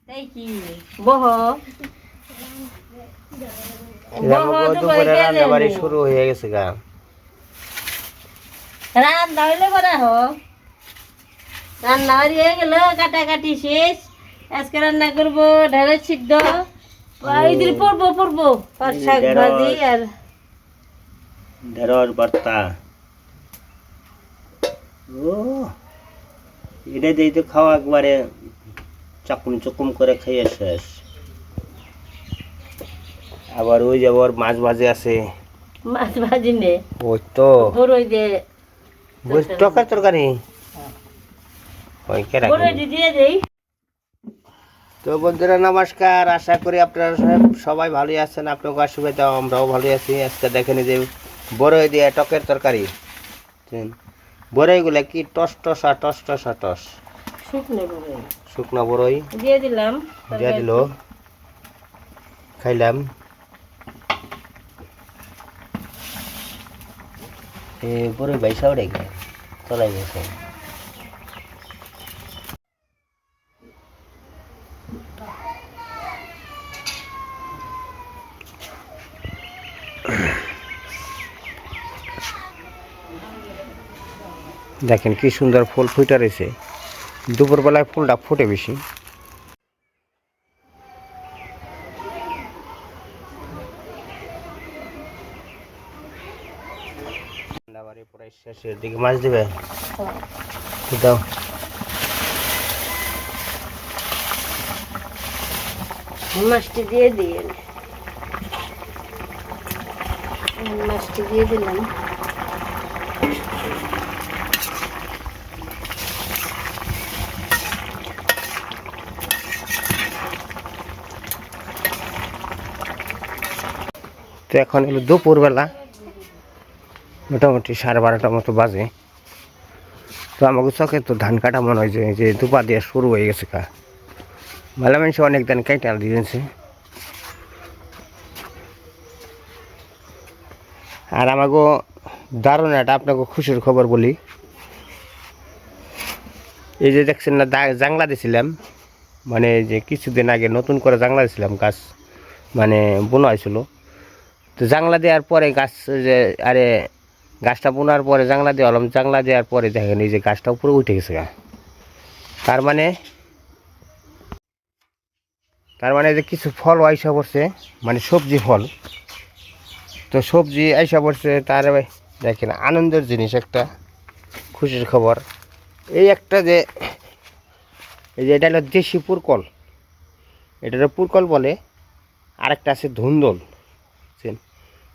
তাই কি বহ দুপুরে রান্নাবাড়ি শুরু হয়ে গেছে গা। রান্না হইলে করা হ রান্না হয়ে গেল কাটাকাটি শেষ। আজকে রান্না করবো ঢেঁড়স সিদ্ধ ওইদিন পড়বো আর শাক ভাজি আর ঢেঁড়স ভর্তা। ও এটা দিয়ে তো খাওয়া একবারে চকুম করে খেয়ে শেষ। আবার ওই যে ওর মাছ ভাজি আছে, মাছ ভাজি নে ওই তো বড়ই দিয়ে টকার তরকারি ওই কে রাখি। বড়ই দিয়ে দেই। তো বন্ধুরা নমস্কার, আশা করি আপনারা সবাই ভালোই আছেন। আপনাকে অসুবিধা আমরাও ভালোই আছি। আজকে দেখেন যে বড়ই দিয়ে টকের তরকারি। বড়ইগুলা কি টস শুকনো বড়ই দিয়ে দিলাম, দিয়ে দিল, খাইলাম। বড়ই বাইসাও রেখে চলাই গেছে। দেখেন কি সুন্দর ফুল ফুটে রয়েছে। দুপুরবেলায় ফুলটা ফুটে বেশি। প্রায় শেষের দিকে মাছ দিবে দাও। মাছটি দিয়ে দিয়ে মাছটি দিয়ে দিলাম। তো এখন হলো দুপুরবেলা, মোটামুটি 12:30টার মতো বাজে। তো আমাকে চোখে তো ধান কাটা মনে হয় যে দুপা দিয়ে শুরু হয়ে গেছে কা। ভালো মানুষ অনেক ধান কেটে দিয়েছে। আর আমাকে দারুণ একটা আপনাকে খুশির খবর বলি। এই যে দেখছেন না জাংলা দিয়েছিলাম, মানে যে কিছুদিন আগে নতুন করে জাংলা দিয়েছিলাম, গাছ মানে বোনা হয়েছিল। তো জাংলা দেওয়ার পরে গাছ যে আরে গাছটা বোনার পরে জাংলা দেওয়া হলাম, জাংলা দেওয়ার পরে দেখেন এই যে গাছটা উপরে উঠে গেছে গা। তার মানে যে কিছু ফল আইসা পড়ছে, মানে সবজি ফল। তো সবজি আইসা পড়ছে, তার দেখেন আনন্দের জিনিস একটা খুশির খবর। এই একটা যে এই যে এটা হলো দেশি পুরকল, এটা পুরকল বলে। আরেকটা আছে ধুন্দল।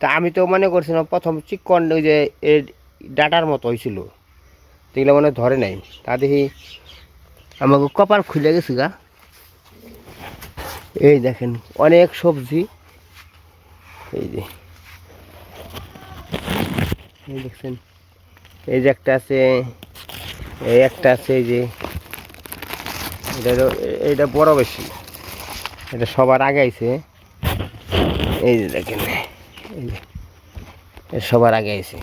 তা আমি তো মনে করছিলাম প্রথম চিকন ওই যে এর ডাটার মতো হয়েছিল, সেগুলো মনে ধরে নাই। তা দেখি আমাকে কপাল খুলে গেছে গা। এই দেখেন অনেক সবজি, এই যে দেখছেন, এই যে একটা আছে, এই একটা আছে, এই যে এটা বড় বেশি, এটা সবার আগে আইছে। এই যে দেখেন, এই যে সবার আগে আইছে।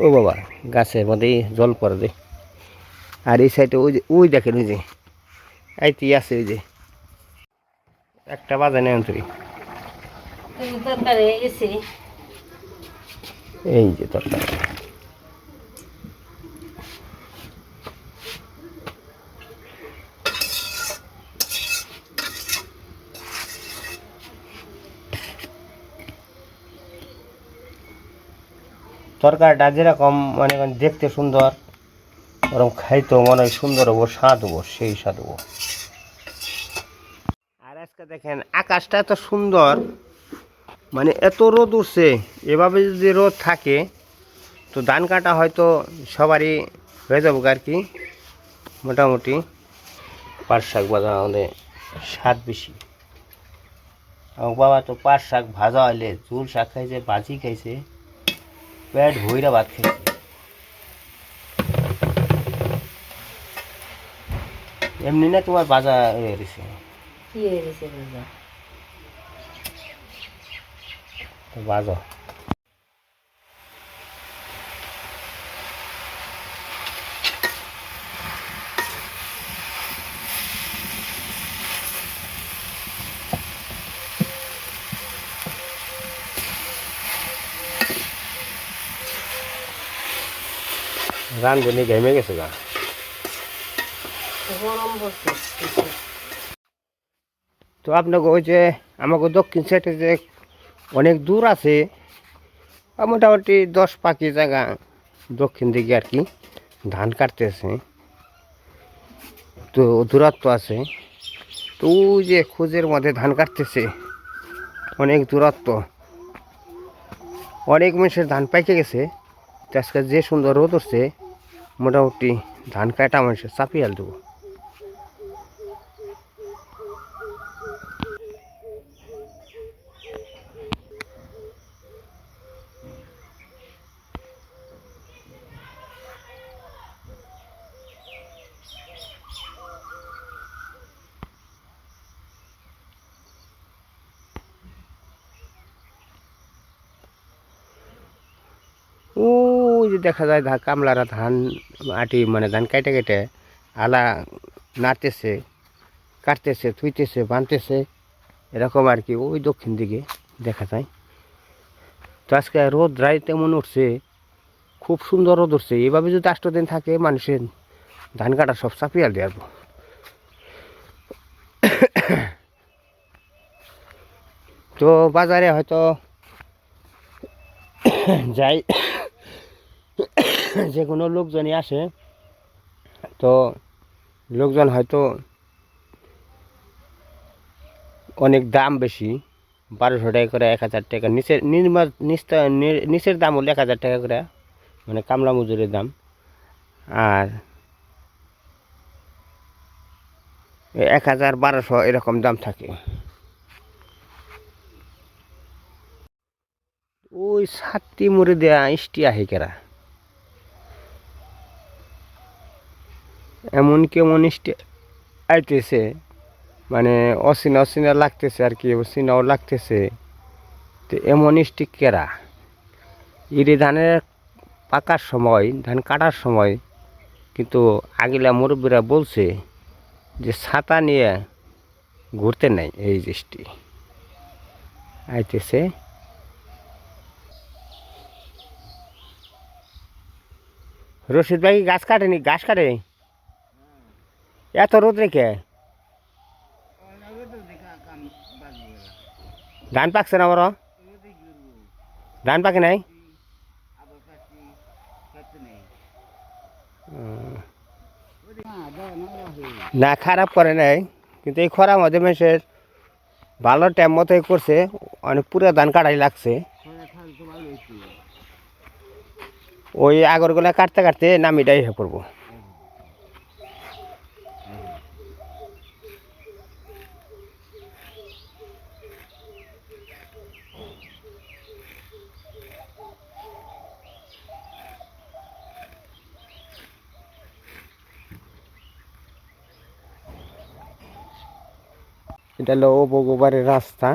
ও বাবা, গাছের মধ্যেই জল পড়ে দে। আর এই সাইডে ওই দেখেন, ওই যে আইতি আছে, ওই যে একটা বাজে নেই অন্তরি। এই যে তরকারি, তরকারিটা যেরকম মানে দেখতে সুন্দর, ওরকম খাইতেও মনে হয় সুন্দর হবো, স্বাদ হবো, সেই স্বাদ হবো। আর আজকে দেখেন আকাশটা এত সুন্দর, মানে এত রোদ উঠছে। এভাবে যদি রোদ থাকে তো ধান কাটা হয়তো সবারই হয়ে যাবো আর কি। মোটামুটি পাট শাক ভাজা আমাদের স্বাদ বেশি। আমার বাবা তো পাট শাক ভাজা হইলে ঝুল শাক খাইছে, ভাজি খাইছে, পেট ভইরা ভাত খাইছে। এমনি না তোমার ভাজা হয়ে গেছে? কি হয়ে গেছে ভাজা রান্ধুনি ঘেমে গেছে গা। গরম পড়ছে। তো আপনাকে ওই যে আমাকে দক্ষিণ সাইডে যে অনেক দূর আছে, মোটামুটি 10 পাকি জায়গা দক্ষিণ দিকে আর কি ধান কাটতেছে। তো দূরত্ব আছে, তো ওই যে খোঁজের মধ্যে ধান কাটতেছে, অনেক দূরত্ব, অনেক মানুষের ধান পাইকে গেছে। তো আজকে যে সুন্দর রোদ উঠছে, মোটামুটি ধান কাটা মানুষের চাপিয়ে দেবো। ওই যে দেখা যায় কামলারা ধান আটি মানে ধান কেটে কেটে আলা নাড়তেছে, কাটতেছে, থুইতেছে, বাঁধতেছে, এরকম আর কি ওই দক্ষিণ দিকে দেখা যায়। তো আজকে রোদ রায় তেমন উঠছে, খুব সুন্দর রোদ উঠছে। এভাবে যদি 8 দিন থাকে, মানুষের ধান কাটা সব চাপিয়ে দেব। তো বাজারে হয়তো যাই, যে কোনো লোকজনই আসে, তো লোকজন হয়তো অনেক দাম বেশি, 1200 টাকা করে, 1000 টাকা, নিচের দাম হলো 1000 টাকা করে, মানে কামলা মজুরের দাম। আর 1000, 1200 এরকম দাম থাকে। ওই 7টি মুড়ি দেয়া ইষ্টি আহে কেরা, এমন কেমন ইষ্টি আইতেছে, মানে অচিনা অচিনা লাগতেছে আর কি, অচিনাও লাগতেছে। তো এমন ইষ্টি কেরা, ইরি ধানের পাকার সময়, ধান কাটার সময় কিন্তু আগিলা মুরব্বীরা বলছে যে ছাতা নিয়ে ঘুরতে নাই। এই জিনিসটি আইতেছে। রশিদ ভাই গাছ কাটেনি, ঘাস কাটে, এত রোদ রেখে? ধান পাকছে না বড়? ধান পাকে নাই? না, খারাপ করে নাই, কিন্তু এই খরা মধ্যে মানুষের ভালো টাইম মতোই করছে, অনেক পুরো ধান কাটাই লাগছে। ওই আগরগুলা কাটতে কাটতে নামিটাই হয়ে পড়বো। এটা হলো ও বগুবারের রাস্তা,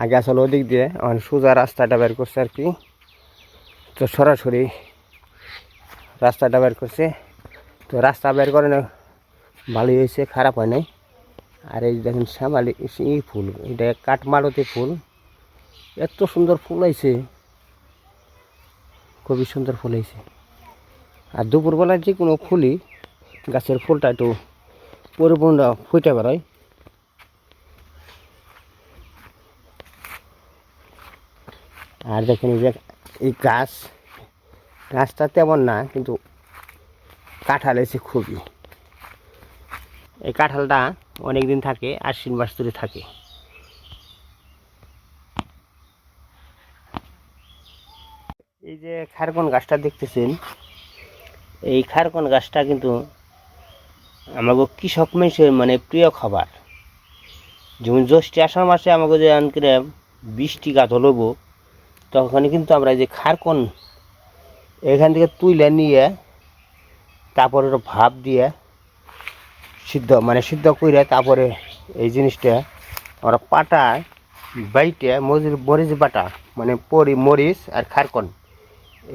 আগে আসলে ওদিক দিয়ে, সোজা রাস্তাটা বের করছে আর কি। তো সরাসরি রাস্তাটা বের করছে, তো রাস্তা বের করে না, ভালোই হয়েছে, খারাপ হয় নাই। আর এই দেখেন শ্যামালি এই ফুল, এটা কাঠমালতি ফুল, এত সুন্দর ফুল হয়েছে, খুবই সুন্দর ফুল হয়েছে। আর দুপুরবেলায় যে কোনো ফুলই, গাছের ফুলটা একটু পরিপূর্ণ ফুটে বেরোয়। আর দেখেন এই যে এই গাছটা তেমন না, কিন্তু কাঁঠাল এসে খুবই, এই কাঁঠালটা অনেক দিন থাকে, আশ্বিন মাস ধরে থাকে। এই যে খারকন গাছটা দেখতেছেন, এই খারকন গাছটা কিন্তু আমাকে কৃষক মানুষের মানে প্রিয় খাবার। যেমন জ্যৈষ্ঠী আষাঢ় মাসে আমাকে যে আনকে বৃষ্টি গাছ হলবো, তখন কিন্তু আমরা এই যে খারকন এখান থেকে তুলে নিয়ে, তারপরে ভাপ দিয়ে সিদ্ধ করে, তারপরে এই জিনিসটা আমরা পাটায় বাইটে মরিচ বাটা, মানে মরিচ আর খারকন,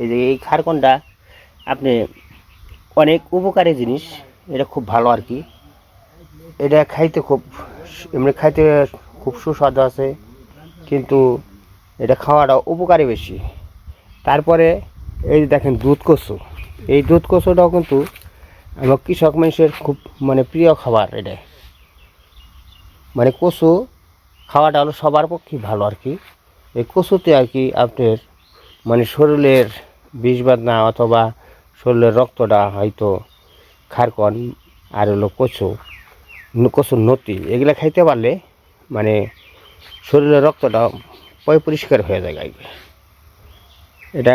এই যে এই খারকনটা আপনি অনেক উপকারী জিনিস, এটা খুব ভালো আর কি। এটা খাইতে এমনি খাইতে খুব সুস্বাদু আছে, কিন্তু এটা খাওয়াটা উপকারী বেশি। তারপরে এই যে দেখেন দুধ কচু, এই দুধ কচুটাও কিন্তু আমার কৃষক মানুষের খুব মানে প্রিয় খাবার। এটা মানে কচু খাওয়াটা হলো সবার পক্ষে ভালো আর কি। এই কচুতে আর কি আপনার মানে শরীরের বিষ বাঁধনা অথবা শরীরের রক্তটা হয়তো খারকন আর হলো কচুর নতি এগুলা খাইতে পারলে মানে শরীরের রক্তটা পরিষ্কার হয়ে যায় আর কি। এটা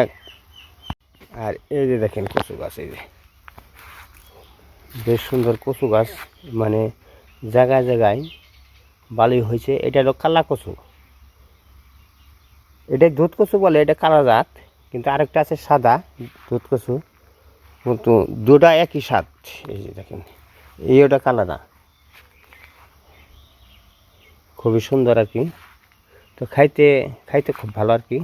আর এই যে দেখেন কচু গাছ, এই যে বেশ সুন্দর কচু গাছ, মানে জায়গায় জায়গায় বালি হয়েছে। এটা হলো কালা কচু, এটাই দুধ কচু বলে, এটা কালা জাত। কিন্তু আরেকটা আছে সাদা দুধ কচু, কিন্তু দুটা একই স্বাদ। এই যে দেখেন, এই ওটা কালা না, খুবই সুন্দর আর কি। তো খাইতে খাইতে খুব ভালো আর কি।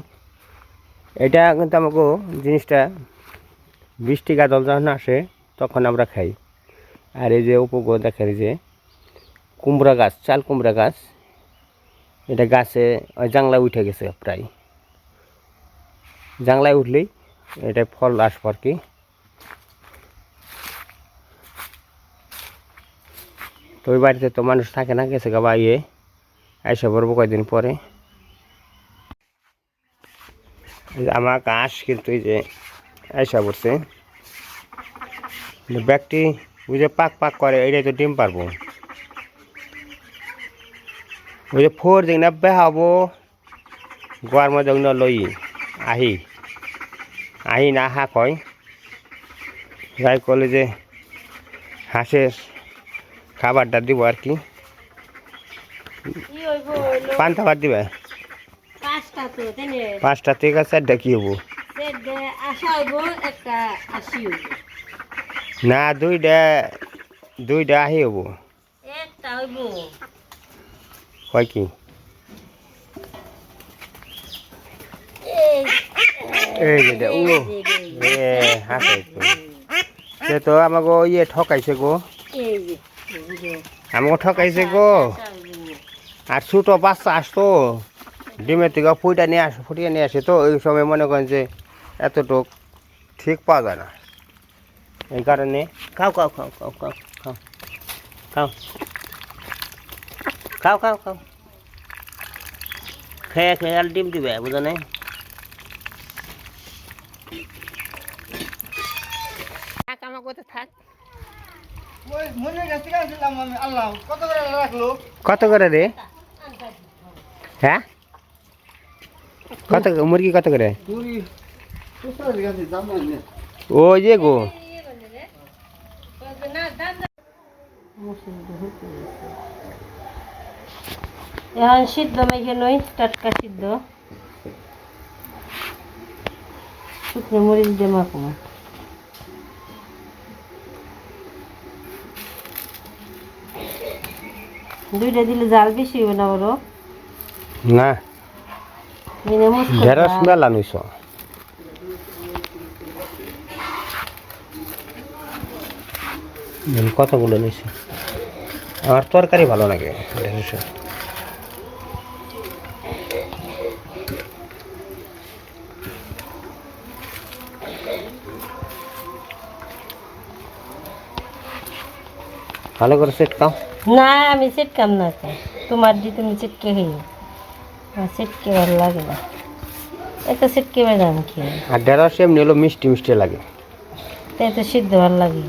এটা কিন্তু আমাকে জিনিসটা বৃষ্টি গাদল যখন আসে তখন আমরা খাই। আর এই যে উপগ্রহ দেখেন, এই যে কুমড়া গাছ, চাল কুমড়া গাছ, এটা গাছে ওই জাংলায় উঠে গেছে, প্রায় জাংলায় উঠলেই এটা ফল আসবো আর কি। তো ওই বাড়িতে তো মানুষ থাকে না, গেছে গা ইয়ে আইসা পড়বো কয়েকদিন পরে। আমার ঘাস কিন্তু এই যে আইসা পড়ছে, ব্যাগটি ওই যে পাক পাক করে, এইটাই তো ডিম পারবো। ওই যে ফোর দিন না বেহাবো গোয়ার মধ্যে লই আহি আহি না হা কয়, যাই করলে যে হাঁসের খাবারটা দিব আর কি। পান্তা ভাত দিবে 5টা তো তেনে 5টা থেকে 4টা কি হবো সেডে আশা হইব একটা 80 হইব, না দুইটা আহি হবো, একটা হইব। কয় কি এই যে ও এ হাসে তো। সে তো আমাকে ইয়ে ঠকাইছে গো, এই যে আমাকে ঠকাইছে গো। আর ছোটো বাচ্চা আসতো ডিমের থেকে ফুটিয়ে নিয়ে আসে, তো ওই সময় মনে করেন যে এতটুক ঠিক পাওয়া যায় না। এই কারণে খাও খাও খাও খাও খাও খাও খাও খাও খাও খাও খেয়ে খেয়ে আর ডিম দিবে, বুঝো নাই? থাক আমার কোথায় থাক। কত করে রে? হ্যাঁ কত মুরগি কত করে? ও যে গো এখন সিদ্ধ মেখে নই, টাটকা সিদ্ধ শুকনো মরিচ দিয়ে মাখবো। দুইটা দিলে জাল বেশি হবে না বড়? না ঢেঁড়স মেলা নইছ, কতগুলো নিয়েছি। আমার তরকারি ভালো লাগে ঢেঁড়সের। ভালো করে সেট খাও। না আমি সেটকাম না, তোমার দি তুমি সেটকে খাই, সেটকে ভালো লাগে না, একটা সেটকে বেড়ে আমি খেয়ে। আর ঢেঁড়স এমনি হলো মিষ্টি মিষ্টি লাগে, তাই তো সিদ্ধ ভালো লাগে।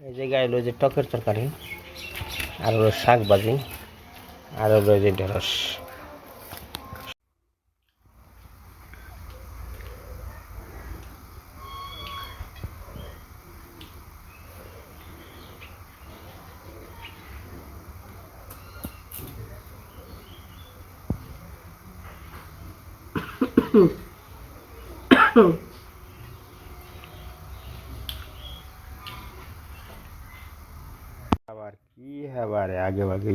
এই জায়গায় হলো যে টকের তরকারি, আর হলো শাক ভাজি, আর হলো যে ঢেঁড়স। আবার কি হবারে আগে আগে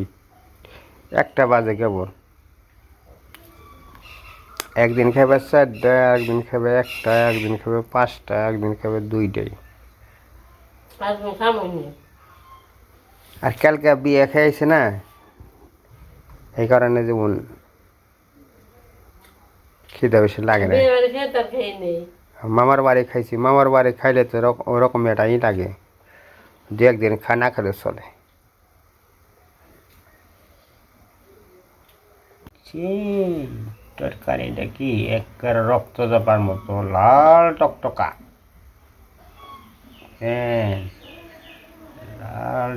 1টা বাজে কেবল। একদিন খাবে 4টা, একদিন খাবে 1টা, একদিন খাবে 5টা, একদিন খাবে 2টাই। আর কালকে বিয়ে খাইছে না, এই কারণে যেমন খিদা বেশি লাগে না। বিয়ে বাড়ি খেয়ে তার খেয়ে নেই। মামার বাড়ি খাইছি, মামার বাড়ি খাইলে তো ওরকম এটাই লাগে, দু একদিন না খেলে চলে। তরকারিটা কি একবার রক্ত জপার মতো লাল টকটকা, হ্যাঁ লাল